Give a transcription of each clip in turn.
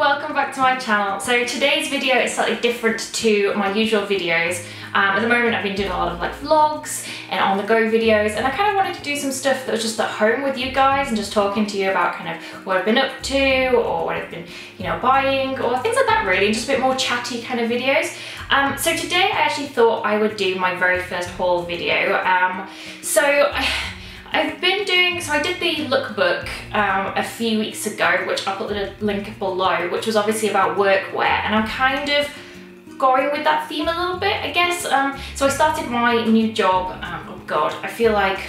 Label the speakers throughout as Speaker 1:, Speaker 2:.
Speaker 1: welcome back to my channel. So today's video is slightly different to my usual videos. At the moment I've been doing a lot of like vlogs and on the go videos, and I kind of wanted to do some stuff that was just at home with you guys and just talking to you about kind of what I've been up to or what I've been, you know, buying or things like that really, just a bit more chatty kind of videos. So today I actually thought I would do my very first haul video. I've been doing, so I did the lookbook a few weeks ago, which I'll put the link below, which was obviously about workwear, and I'm kind of going with that theme a little bit, I guess. So I started my new job, oh god, I feel like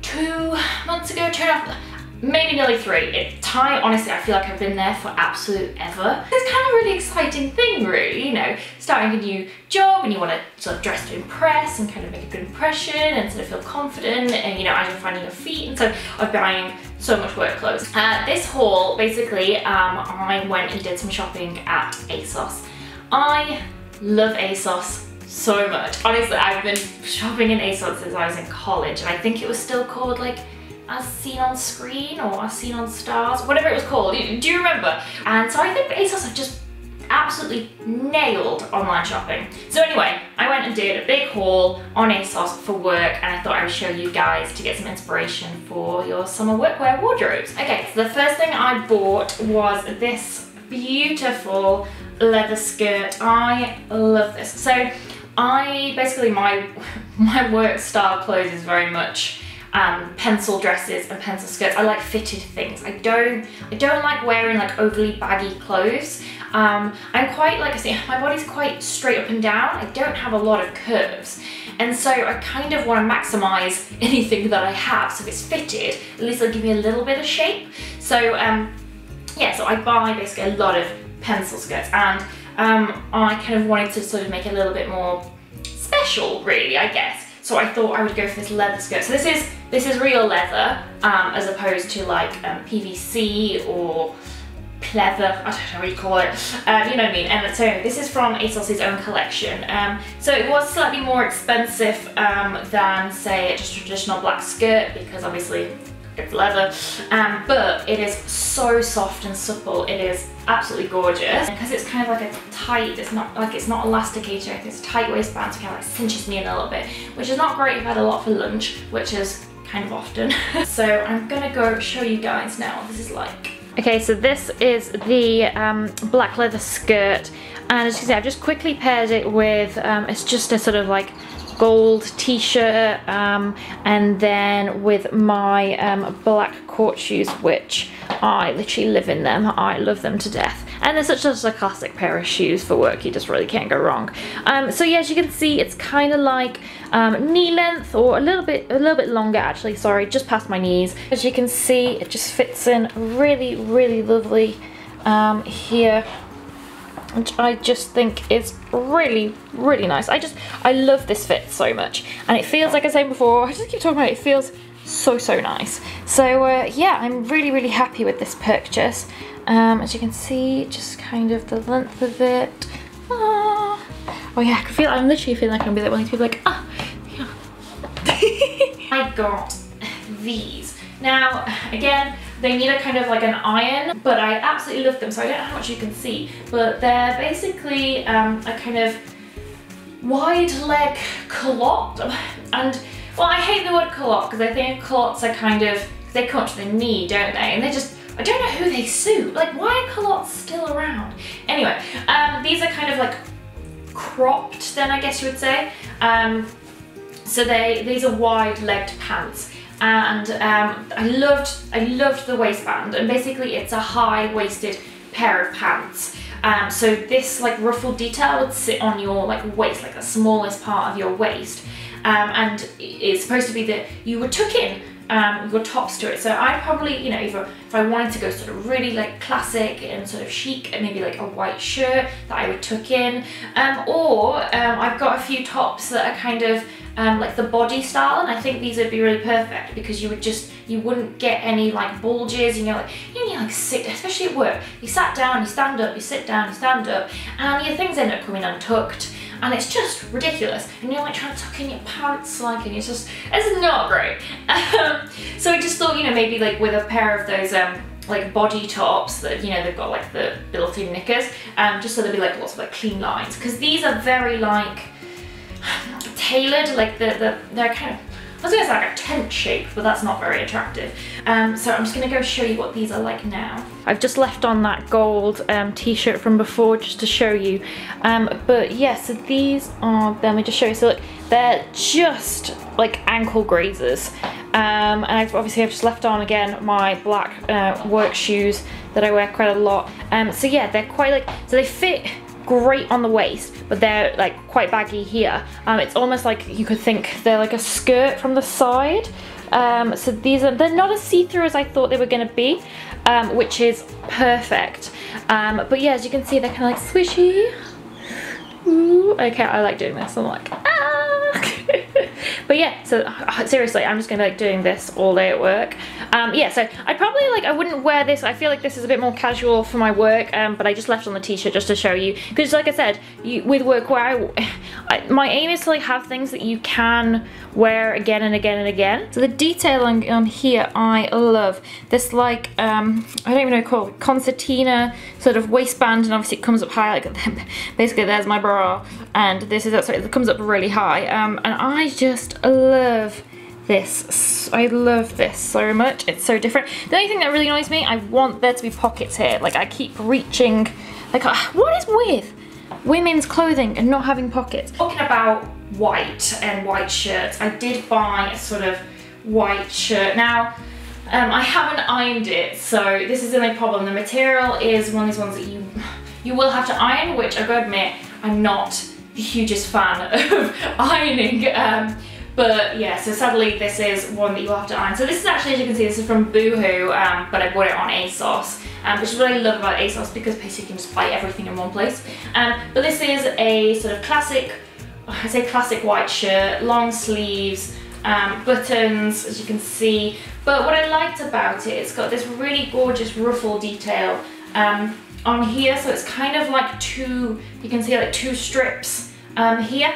Speaker 1: 2 months ago, maybe nearly 3. Honestly, I feel like I've been there for absolute ever. It's kind of a really exciting thing, really, you know, starting a new job and you want to sort of dress to impress and kind of make a good impression and sort of feel confident and, you know, as you're finding your feet, and so I'm buying so much work clothes. This haul, basically, I went and did some shopping at ASOS. I love ASOS so much. Honestly, I've been shopping in ASOS since I was in college, and I think it was still called like As Seen on Screen or As Seen on Stars, whatever it was called. Do you remember? And so I think ASOS have just absolutely nailed online shopping. So anyway, I went and did a big haul on ASOS for work, and I thought I would show you guys to get some inspiration for your summer workwear wardrobes. Okay, so the first thing I bought was this beautiful leather skirt. I love this. So my work style clothes is very much pencil dresses and pencil skirts. I like fitted things. I don't like wearing like overly baggy clothes. I'm quite, like I say, my body's quite straight up and down. I don't have a lot of curves, and so I kind of want to maximize anything that I have. So if it's fitted, at least it'll give me a little bit of shape. So yeah, so I buy basically a lot of pencil skirts, and I kind of wanted to sort of make it a little bit more special, really, I guess. So I thought I would go for this leather skirt. So this is real leather, as opposed to like PVC or pleather, I don't know what you call it, you know what I mean. And so this is from ASOS's own collection. So it was slightly more expensive than, say, just a traditional black skirt, because obviously it's leather, but it is so soft and supple. It is absolutely gorgeous because it's kind of like a tight, it's not elasticated, it's a tight waistband, so it kind of like cinches me in a little bit, which is not great if I had a lot for lunch, which is kind of often. So I'm gonna go show you guys now what this is like. Okay, so this is the black leather skirt, and as you can see, I've just quickly paired it with, it's just a sort of like gold t-shirt, and then with my black court shoes, which I literally live in them. I love them to death, and they're such a classic pair of shoes for work. You just really can't go wrong. So yeah, as you can see, it's kind of like knee length, or a little bit longer actually, sorry, just past my knees. As you can see, it just fits in really, really lovely here, which I just think is really, really nice. I love this fit so much, and it feels, like I said before, I just keep talking about it, it feels so nice. So yeah, I'm really, really happy with this purchase. As you can see, just kind of the length of it. Oh yeah, I'm literally feeling like I'm gonna be like one of these people like, yeah. I got these. Now, again, they need a kind of like an iron, but I absolutely love them. So I don't know how much you can see, but they're basically a kind of wide leg culotte. And well, I hate the word culotte because I think culottes are kind of, they come up to the knee, don't they? And they just, I don't know who they suit. Like, why are culottes still around? Anyway, these are kind of like cropped then, I guess you would say. So these are wide-legged pants. And I loved the waistband, and basically it's a high-waisted pair of pants. So this like ruffled detail would sit on your like waist, like the smallest part of your waist, and it's supposed to be that you would tuck in your tops to it. So I probably, you know, if I wanted to go sort of really like classic and sort of chic, and maybe like a white shirt that I would tuck in, or I've got a few tops that are kind of like the body style, and I think these would be really perfect because you wouldn't get any like bulges, you know, like you need like sit, especially at work, you sat down, you stand up, you sit down, you stand up, and your things end up coming untucked, and it's just ridiculous, and you're like trying to tuck in your pants, like, and it's not great. So I just thought, you know, maybe like with a pair of those like body tops that, you know, they've got like the built-in knickers, just so there'll be like lots of like clean lines, because these are very like tailored, like they're kind of, I was gonna say like a tent shape, but that's not very attractive. So I'm just gonna go show you what these are like now. I've just left on that gold t-shirt from before just to show you. But yeah, so these are, let me just show you. So look, they're just like ankle grazers. And I've just left on again my black work shoes that I wear quite a lot. So yeah, they're quite like, so they fit great on the waist, but they're like quite baggy here. It's almost like you could think they're like a skirt from the side. So they're not as see-through as I thought they were going to be, which is perfect. But yeah, as you can see, they're kind of like swishy. Ooh, okay, I like doing this. I'm like, ah. But yeah, so seriously, I'm just gonna be like doing this all day at work. Yeah, so I probably like, I wouldn't wear this. I feel like this is a bit more casual for my work, but I just left on the t-shirt just to show you, because like I said, with workwear, my aim is to like have things that you can wear again and again and again. So the detail on here, I love this, like I don't even know what to call it, concertina sort of waistband, and obviously it comes up high, like basically there's my bra, and this is, sorry, it comes up really high, and I just love this. I love this so much. It's so different. The only thing that really annoys me, I want there to be pockets here. Like I keep reaching, like what is with women's clothing and not having pockets? Talking about white and white shirts, I did buy a sort of white shirt. Now, I haven't ironed it, so this is the only problem. The material is one of these ones that you will have to iron, which I've got to admit, I'm not the hugest fan of ironing. But yeah, so sadly this is one that you'll have to iron. So this is actually, as you can see, this is from Boohoo, but I bought it on ASOS, which is what I love about ASOS, because basically you can just buy everything in one place. But this is a sort of classic, I say classic white shirt, long sleeves, buttons, as you can see. But what I liked about it, it's got this really gorgeous ruffle detail on here, so it's kind of like two, you can see like two strips here.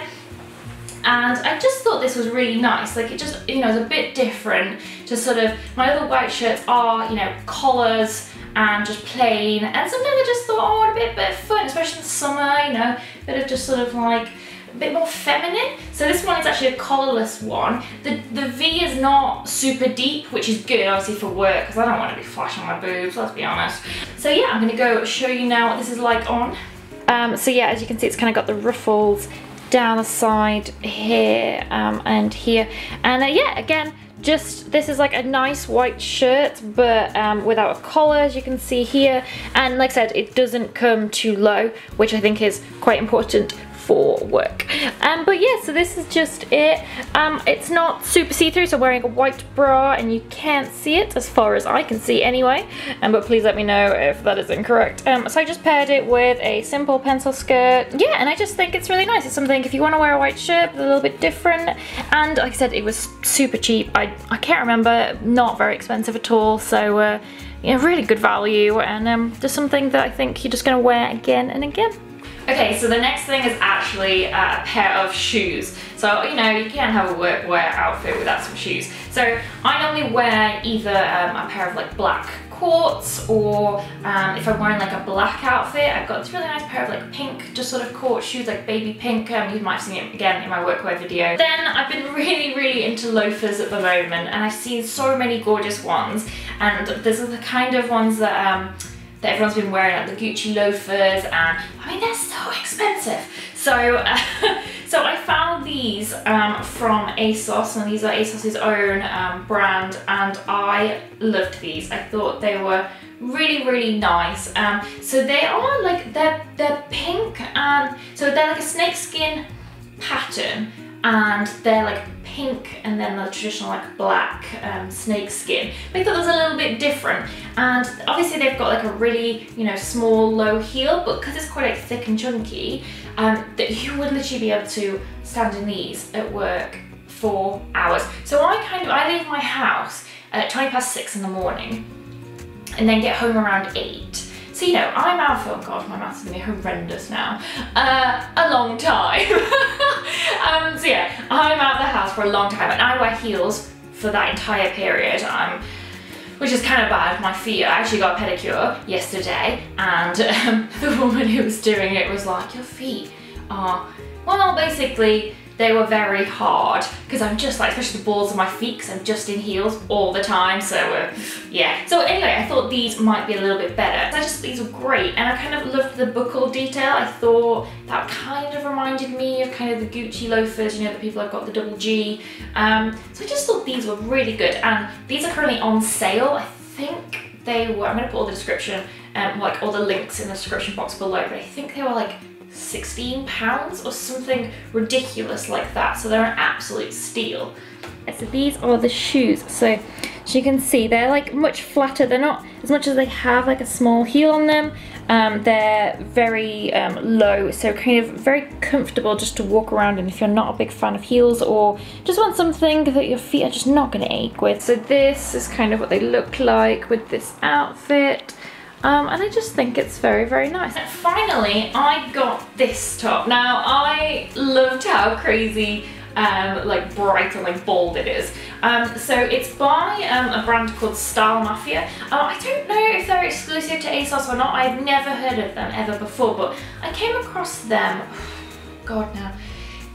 Speaker 1: And I just thought this was really nice. Like it just, you know, it's a bit different to sort of, my other white shirts are, you know, collars and just plain. And sometimes I just thought, oh, a bit of fun, especially in the summer, you know, a bit of just sort of like, a bit more feminine. So this one is actually a collarless one. The V is not super deep, which is good obviously for work, because I don't want to be flashing my boobs, let's be honest. So yeah, I'm gonna go show you now what this is like on. So yeah, as you can see, it's kind of got the ruffles down the side here and here, and yeah, again, just this is like a nice white shirt, but without a collar, as you can see here. And like I said, it doesn't come too low, which I think is quite important for work. But yeah, so this is just it. It's not super see-through, so wearing a white bra and you can't see it, as far as I can see anyway, but please let me know if that is incorrect. So I just paired it with a simple pencil skirt. Yeah, and I just think it's really nice. It's something, if you want to wear a white shirt, but a little bit different. And like I said, it was super cheap. I can't remember, not very expensive at all, so yeah, really good value, and just something that I think you're just gonna wear again and again. Okay, so the next thing is actually a pair of shoes. So, you know, you can't have a workwear outfit without some shoes. So I normally wear either a pair of like black quartz, or if I'm wearing like a black outfit, I've got this really nice pair of like pink, just sort of quartz shoes, like baby pink. You might have seen it again in my workwear video. Then I've been really into loafers at the moment, and I've seen so many gorgeous ones, and these are the kind of ones that that everyone's been wearing, like the Gucci loafers, and I mean, they're so expensive. So, so I found these from ASOS, and these are ASOS's own brand, and I loved these. I thought they were really nice. So they are like, they're pink, and so they're like a snakeskin pattern, and they're like pink and then the traditional like black snake skin. But I thought it was a little bit different, and obviously they've got like a really, you know, small low heel, but because it's quite like thick and chunky, that you would literally be able to stand in these at work for hours. So I leave my house at 6:20 in the morning and then get home around 8. So, you know, I'm out for, oh God, my maths is gonna be horrendous now, a long time. So yeah, I'm out of the house for a long time, and I wear heels for that entire period. I'm which is kind of bad. My feet, I actually got a pedicure yesterday, and the woman who was doing it was like, your feet are, well, basically, they were very hard, because I'm just like, especially the balls of my feet, because I'm just in heels all the time, so yeah. So anyway, I thought these might be a little bit better. I just, these were great, and I kind of loved the buckle detail. I thought that kind of reminded me of kind of the Gucci loafers, you know, the people have got the double G. So I just thought these were really good, and these are currently on sale. I think they were, I'm gonna put all the description, like all the links in the description box below, but I think they were like £16 or something ridiculous like that, so they're an absolute steal. So these are the shoes, so as you can see they're like much flatter, they're not as much as they have like a small heel on them. They're very low, so kind of very comfortable just to walk around in if you're not a big fan of heels or just want something that your feet are just not going to ache with. So this is kind of what they look like with this outfit. And I just think it's very, very nice. And finally, I got this top. Now, I loved how crazy, like bright and like bold it is. So it's by a brand called Style Mafia. I don't know if they're exclusive to ASOS or not. I've never heard of them ever before, but I came across them, God now.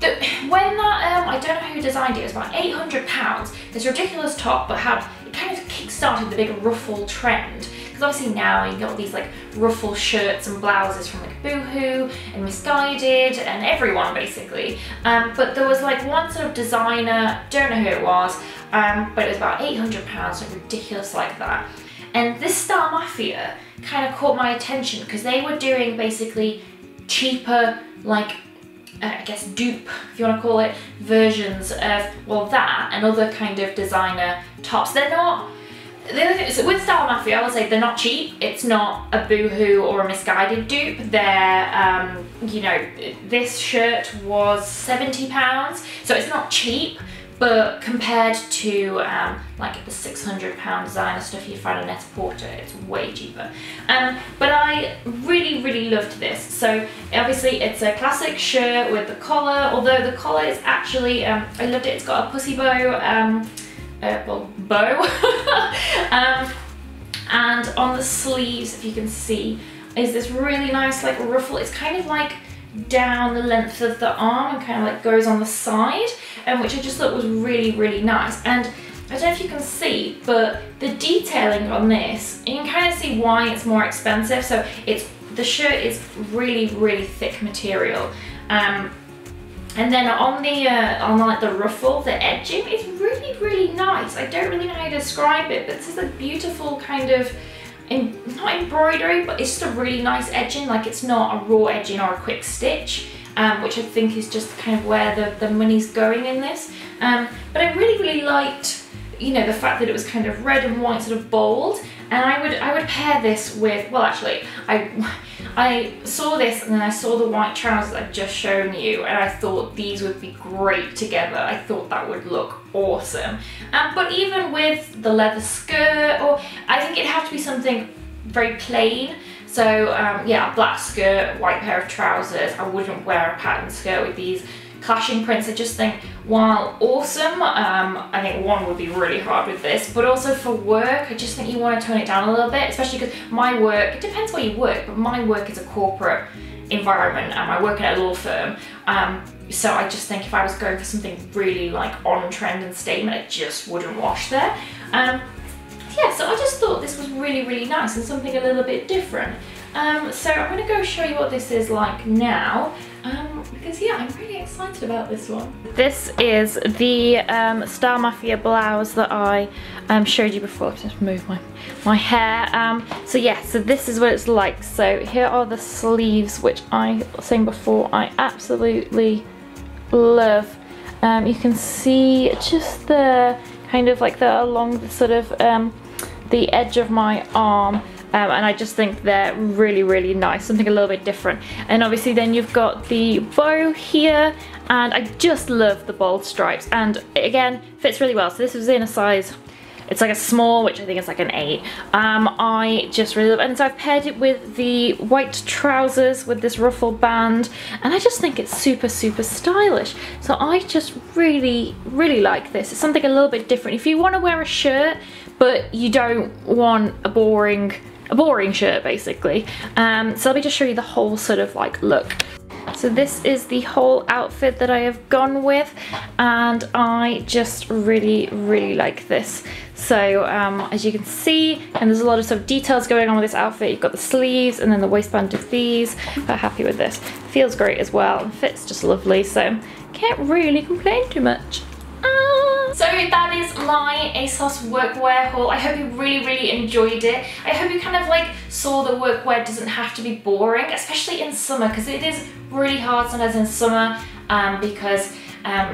Speaker 1: When that, I don't know who designed it, it was about £800. This ridiculous top, but it kind of kick-started the big ruffle trend. Because obviously now you get all these like ruffle shirts and blouses from like Boohoo and Misguided and everyone basically. But there was like one sort of designer, don't know who it was, but it was about £800, like ridiculous like that. And this Style Mafia kind of caught my attention because they were doing basically cheaper, like I guess dupe, if you want to call it, versions of, well, that and other kind of designer tops. They're not, so with Style Mafia, I would say they're not cheap. It's not a Boohoo or a Misguided dupe. They're, you know, this shirt was £70, so it's not cheap, but compared to like the £600 designer stuff you find on Net-a-Porter, it's way cheaper. But I really, really loved this. So obviously it's a classic shirt with the collar, although the collar is actually, I loved it, it's got a pussy bow, bow. And on the sleeves, if you can see, is this really nice like ruffle. It's kind of like down the length of the arm and kind of like goes on the side, which I just thought was really, really nice. And I don't know if you can see, but the detailing on this, you can kind of see why it's more expensive. So the shirt is really, really thick material. And then on like the ruffle, the edging is really, really nice. I don't really know how to describe it, but this is a beautiful kind of, not embroidery, but it's just a really nice edging. Like it's not a raw edging or a quick stitch, which I think is just kind of where the money's going in this. But I really, really liked, you know, the fact that it was kind of red and white, sort of bold. And I would pair this with, well, actually, I saw this and then I saw the white trousers I've just shown you, and I thought these would be great together. I thought that would look awesome. But even with the leather skirt, or I think it'd have to be something very plain. So yeah, black skirt, white pair of trousers. I wouldn't wear a patterned skirt with these clashing prints. I just think, while awesome, I think one would be really hard with this, but also for work, I just think you want to tone it down a little bit, especially because my work, it depends where you work, but my work is a corporate environment and I work at a law firm. So I just think if I was going for something really like on trend and statement, it just wouldn't wash there. Yeah, so I just thought this was really, really nice and something a little bit different. So I'm going to go show you what this is like now, because yeah, I'm really excited about this one. This is the Style Mafia blouse that I showed you before. I've just moved my hair. So yeah, so this is what it's like. So here are the sleeves, which I was saying before, I absolutely love. You can see just the kind of like along the sort of the edge of my arm. And I just think they're really, really nice, something a little bit different. And obviously then you've got the bow here, and I just love the bold stripes, and again, fits really well. So this was in a size, it's like a small, which I think is like an 8. I just really love it, and so I've paired it with the white trousers with this ruffle band, and I just think it's super, super stylish. So I just really, really like this. It's something a little bit different. If you want to wear a shirt, but you don't want a boring shirt basically. So let me just show you the whole sort of like look. So this is the whole outfit that I have gone with, and I just really like this. So as you can see, and there's a lot of sort of details going on with this outfit. You've got the sleeves and then the waistband of these. Quite happy with this. Feels great as well, and fits just lovely, so can't really complain too much. So that is my ASOS workwear haul. I hope you really enjoyed it. I hope you kind of like saw that workwear doesn't have to be boring, especially in summer, because it is really hard sometimes in summer, because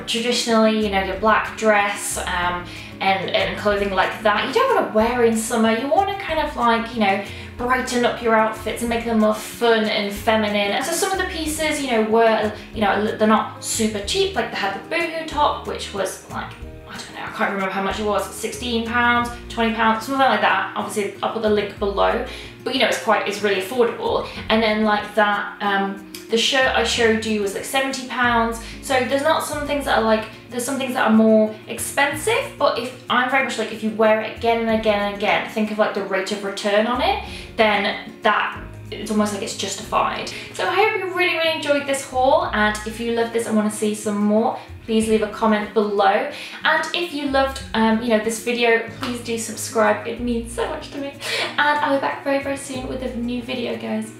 Speaker 1: traditionally, you know, your black dress and clothing like that, you don't want to wear in summer. You want to kind of like, you know, brighten up your outfits and make them more fun and feminine. And so some of the pieces, you know, were, you know, they're not super cheap. Like they had the boohoo top, which was like, I don't know, I can't remember how much it was, £16, £20, something like that. Obviously I'll put the link below, but you know, it's really affordable. And then like that, the shirt I showed you was like £70. So there's not some things that are like, there's some things that are more expensive, but I'm very much like, if you wear it again and again and again, think of like the rate of return on it, then it's almost like it's justified. So I hope you really enjoyed this haul, and if you love this and want to see some more, please leave a comment below. And if you loved you know, this video, please do subscribe. It means so much to me. And I'll be back very soon with a new video, guys.